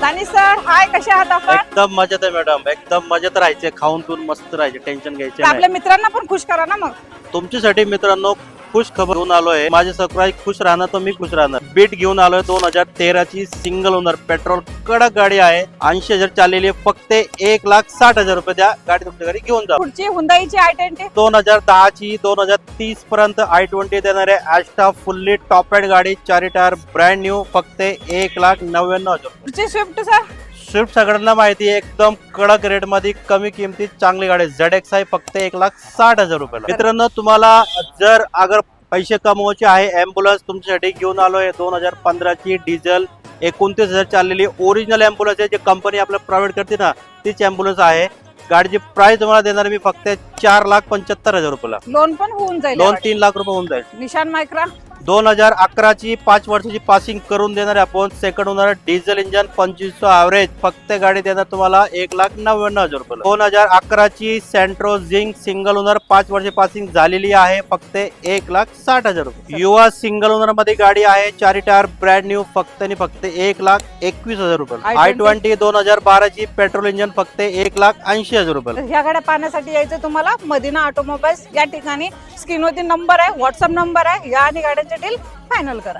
Danish sir hi, कसे आहात आपण? एकदम मजेत आहे मॅडम, एकदम मजेत राहायचे, खाऊन पिऊन मस्त राहायचे, टेन्शन घ्यायचे तर आपल्या नाही. मित्रांना पण खुश करा ना मग. तुमच्यासाठी मित्रांनो खुश खबर घेऊन आलोय. माझे सबस्क्राईब खुश राहणार तर मी खुश राहणार. बीट घेऊन आलोय 2013 ची सिंगल ओनर पेट्रोल कडक गाडी आहे. 80,000 चाललेली आहे. फक्त 1,60,000 रुपये द्या, गाडी तुमच्या घरी घेऊन जा. पुढची हुंदाईची i20 2010 ची 2030 पर्यंत i20 देणार आहे. ॲस्टा फुल्ली टॉप एंड गाडी, 4 टायर ब्रँड न्यू, फक्त 1,99,000 रुपये. पुढची स्विफ्ट सर. स्विफ्ट सगळ्यांना माहिती आहे, एकदम कडक रेट मध्ये कमी किमतीत चांगली गाडी. ZX आहे, फक्त 1,60,000 रुपयाला. मित्रांनो तुम्हाला जर अगर पैसे कमवायचे आहे, ॲम्ब्युलन्स तुमच्यासाठी घेऊन आलोय. 2015 ची डिझेल, 29,000 चाललेली ओरिजिनल ॲम्ब्युलन्स आहे. जे कंपनी आपल्याला प्रोव्हाइड करते ना, तीच ॲम्ब्युलन्स आहे. गाडीची प्राइस तुम्हाला देणार मी फक्त 4,75,000 रुपयाला. लोन पण होऊन जाईल. लोन 3 लाख रुपये होऊन जाईल. निशान मायक्रा 2011 ची 5 वर्षाची पासिंग करून देणार आहे आपण. Second owner, diesel engine, 2500 average, फक्त गाडी देणार तुम्हाला 1,99,000 रुपये. 2011 ची सेंट्रो झिंक सिंगल ओनर, 5 वर्ष पासिंग झालेली आहे, फक्त 1,60,000 रुपये. युवा सिंगल ओनर मध्ये गाडी आहे, 4 टायर ब्रँड न्यू, फक्त आणि फक्त 1,21,000 रुपये. i20 2012 ची पेट्रोल इंजन, फक्त 1,80,000 रुपये. ह्या गाड्या पाहण्यासाठी यायचं तुम्हाला मदिना ऑटोमोबाईल्स. या ठिकाणी स्क्रीनवरती नंबर आहे, व्हॉट्सअप नंबर आहे. या आणि गाड्यांचे डील फायनल करा.